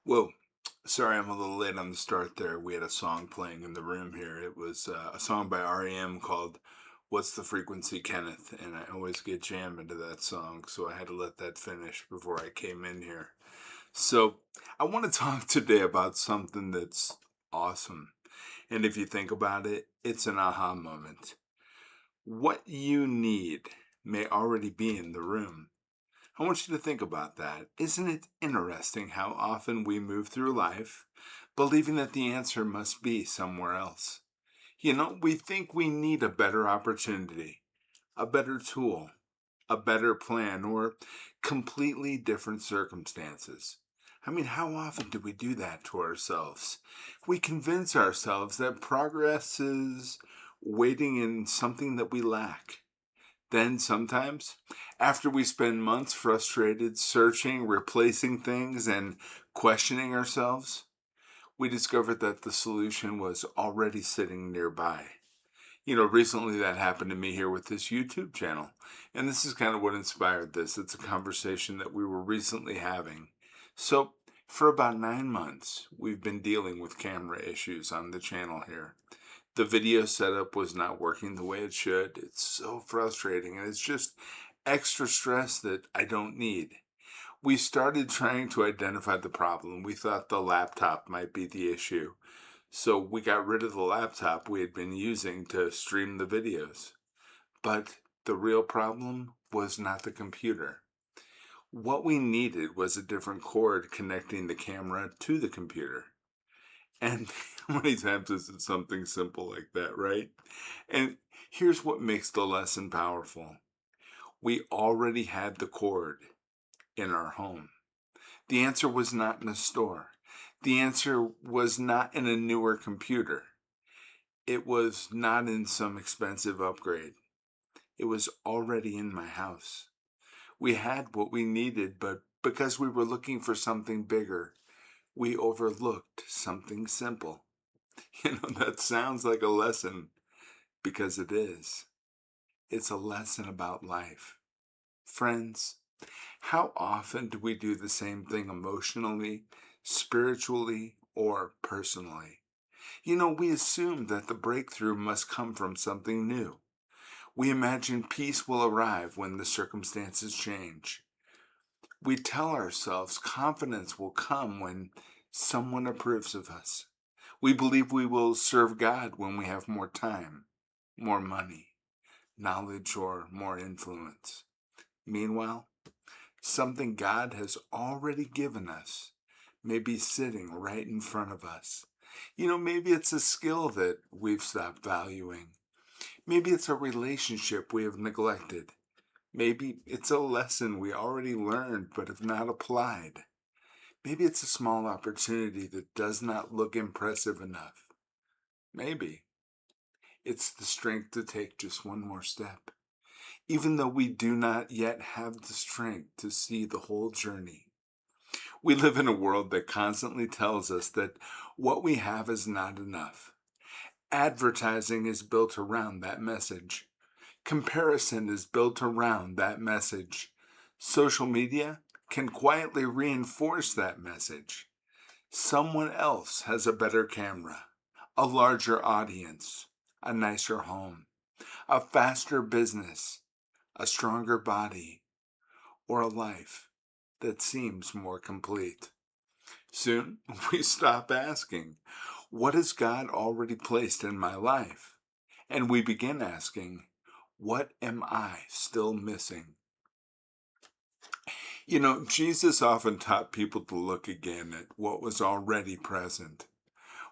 Whoa. Sorry, I'm a little late on the start there. We had a song playing in the room here. It was a song by REM called What's the Frequency, Kenneth? And I always get jammed into that song, so I had to let that finish before I came in here. So, I want to talk today about something that's awesome. And if you think about it, it's an aha moment. What you need may already be in the room. I want you to think about that. Isn't it interesting how often we move through life believing that the answer must be somewhere else? We think we need a better opportunity, a better tool, a better plan, or completely different circumstances. I mean, how often do we do that to ourselves? We convince ourselves that progress is waiting in something that we lack. Then sometimes, after we spend months frustrated, searching, replacing things, and questioning ourselves, we discovered that the solution was already sitting nearby. Recently that happened to me here with this YouTube channel. And this is kind of what inspired this. It's a conversation that we were recently having. So, for about 9 months, we've been dealing with camera issues on the channel here. The video setup was not working the way it should. It's so frustrating, and it's just extra stress that I don't need. We started trying to identify the problem. We thought the laptop might be the issue. So we got rid of the laptop we had been using to stream the videos. But the real problem was not the computer. What we needed was a different cord connecting the camera to the computer. And how many times is it something simple like that, right? And here's what makes the lesson powerful. We already had the cord in our home. The answer was not in a store. The answer was not in a newer computer. It was not in some expensive upgrade. It was already in my house. We had what we needed, but because we were looking for something bigger, we overlooked something simple. That sounds like a lesson because it is. It's a lesson about life. Friends, how often do we do the same thing emotionally, spiritually, or personally? We assume that the breakthrough must come from something new. We imagine peace will arrive when the circumstances change. We tell ourselves confidence will come when someone approves of us. We believe we will serve God when we have more time, more money, knowledge, or more influence. Meanwhile, something God has already given us may be sitting right in front of us. Maybe it's a skill that we've stopped valuing. Maybe it's a relationship we have neglected. Maybe it's a lesson we already learned but have not applied. Maybe it's a small opportunity that does not look impressive enough. Maybe it's the strength to take just one more step, even though we do not yet have the strength to see the whole journey. We live in a world that constantly tells us that what we have is not enough. Advertising is built around that message. Comparison is built around that message. Social media can quietly reinforce that message. Someone else has a better camera, a larger audience, a nicer home, a faster business, a stronger body, or a life that seems more complete. Soon, we stop asking, what has God already placed in my life? And we begin asking, what am I still missing? Jesus often taught people to look again at what was already present.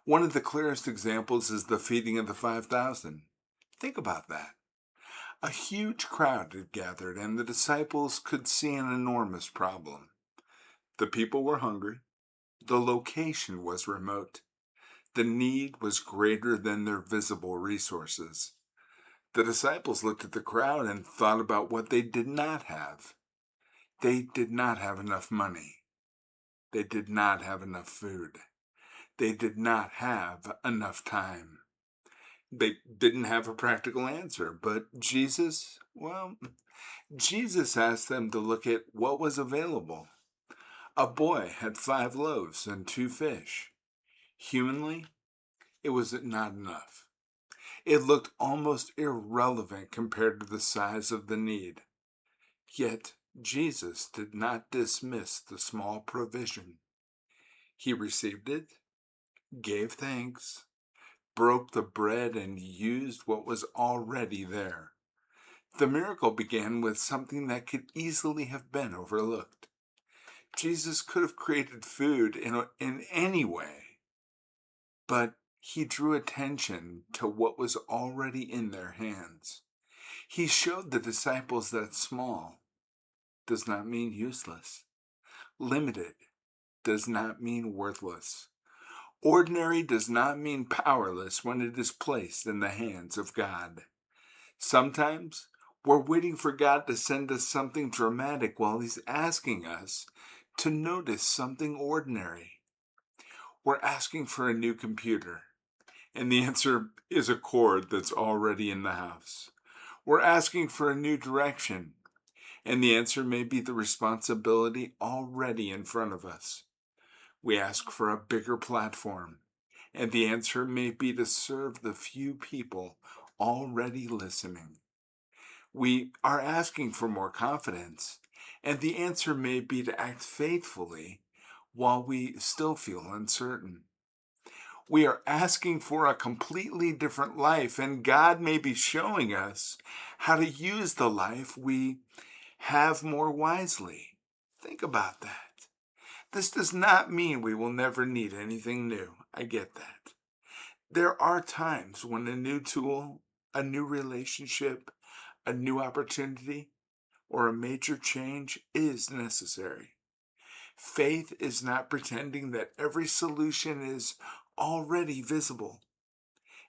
One of the clearest examples is the feeding of the 5,000. Think about that. A huge crowd had gathered, and the disciples could see an enormous problem. The people were hungry, the location was remote, the need was greater than their visible resources. The disciples looked at the crowd and thought about what they did not have. They did not have enough money. They did not have enough food. They did not have enough time. They didn't have a practical answer, but Jesus asked them to look at what was available. A boy had 5 loaves and 2 fish. Humanly, it was not enough. It looked almost irrelevant compared to the size of the need. Yet Jesus did not dismiss the small provision. He received it, gave thanks, broke the bread, and used what was already there. The miracle began with something that could easily have been overlooked. Jesus could have created food in any way, but he drew attention to what was already in their hands. He showed the disciples that small does not mean useless. Limited does not mean worthless. Ordinary does not mean powerless when it is placed in the hands of God. Sometimes we're waiting for God to send us something dramatic while He's asking us to notice something ordinary. We're asking for a new computer, and the answer is a cord that's already in the house. We're asking for a new direction, and the answer may be the responsibility already in front of us. We ask for a bigger platform, and the answer may be to serve the few people already listening. We are asking for more confidence, and the answer may be to act faithfully while we still feel uncertain. We are asking for a completely different life, and God may be showing us how to use the life we have more wisely. Think about that. This does not mean we will never need anything new. I get that. There are times when a new tool, a new relationship, a new opportunity, or a major change is necessary. Faith is not pretending that every solution is already visible.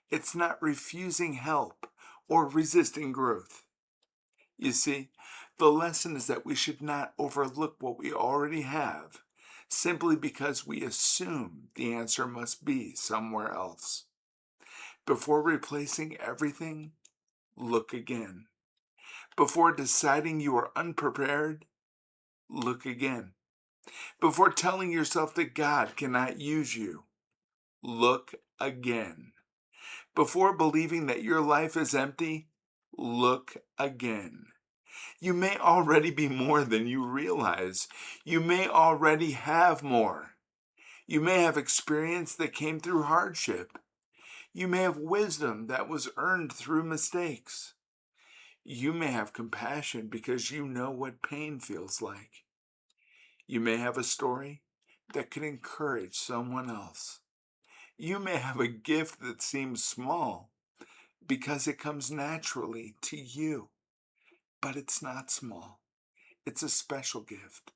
It's not refusing help or resisting growth. You see, the lesson is that we should not overlook what we already have simply because we assume the answer must be somewhere else. Before replacing everything, look again. Before deciding you are unprepared, look again. Before telling yourself that God cannot use you, look again. Before believing that your life is empty, look again. You may already be more than you realize. You may already have more. You may have experience that came through hardship. You may have wisdom that was earned through mistakes. You may have compassion because you know what pain feels like. You may have a story that could encourage someone else. You may have a gift that seems small because it comes naturally to you, but it's not small. It's a special gift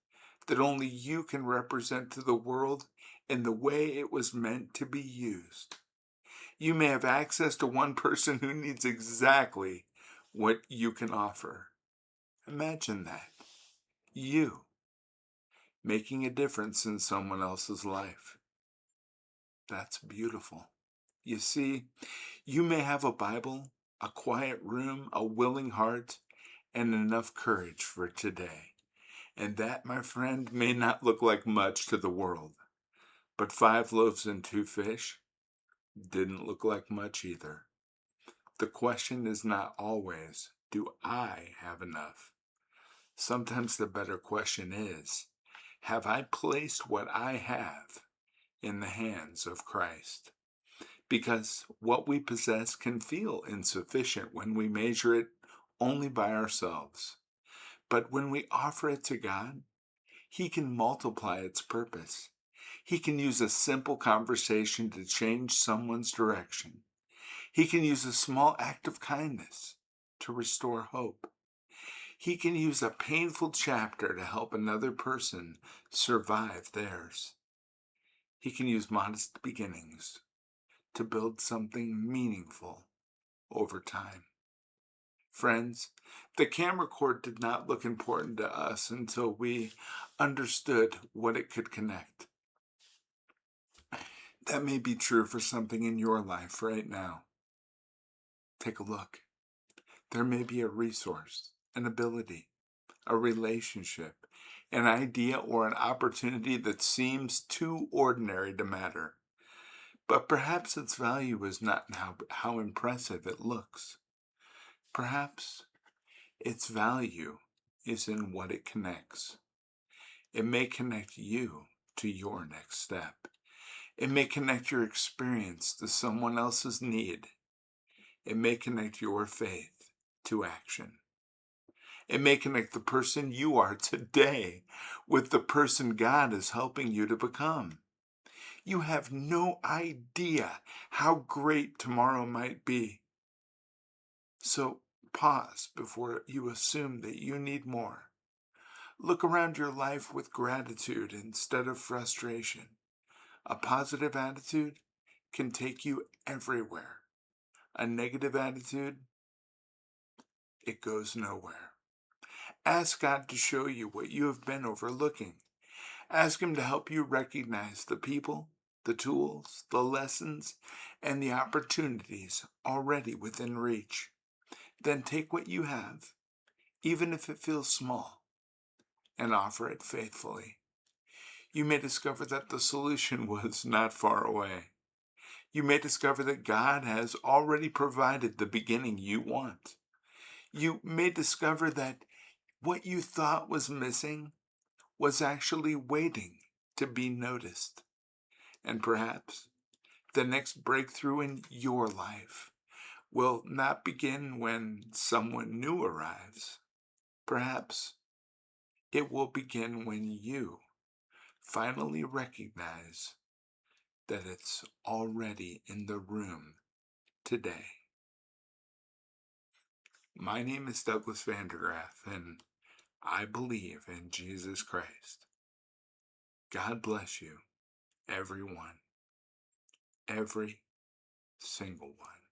that only you can represent to the world in the way it was meant to be used. You may have access to one person who needs exactly what you can offer. Imagine that. You making a difference in someone else's life. That's beautiful. You see, you may have a Bible, a quiet room, a willing heart, and enough courage for today. And that, my friend, may not look like much to the world. But 5 loaves and 2 fish didn't look like much either. The question is not always, do I have enough? Sometimes the better question is, have I placed what I have in the hands of Christ? Because what we possess can feel insufficient when we measure it only by ourselves. But when we offer it to God, He can multiply its purpose. He can use a simple conversation to change someone's direction. He can use a small act of kindness to restore hope. He can use a painful chapter to help another person survive theirs. He can use modest beginnings to build something meaningful over time. Friends, the camera cord did not look important to us until we understood what it could connect. That may be true for something in your life right now. Take a look. There may be a resource, an ability, a relationship, an idea or an opportunity that seems too ordinary to matter. But perhaps its value is not in how impressive it looks. Perhaps its value is in what it connects. It may connect you to your next step. It may connect your experience to someone else's need. It may connect your faith to action. It may connect the person you are today with the person God is helping you to become. You have no idea how great tomorrow might be. So pause before you assume that you need more. Look around your life with gratitude instead of frustration. A positive attitude can take you everywhere. A negative attitude, it goes nowhere. Ask God to show you what you have been overlooking. Ask Him to help you recognize the people, the tools, the lessons, and the opportunities already within reach. Then take what you have, even if it feels small, and offer it faithfully. You may discover that the solution was not far away. You may discover that God has already provided the beginning you want. You may discover that what you thought was missing was actually waiting to be noticed. And perhaps the next breakthrough in your life will not begin when someone new arrives. Perhaps it will begin when you finally recognize that it's already in the room today. My name is Douglas Vandergraph, and I believe in Jesus Christ. God bless you, everyone, every single one.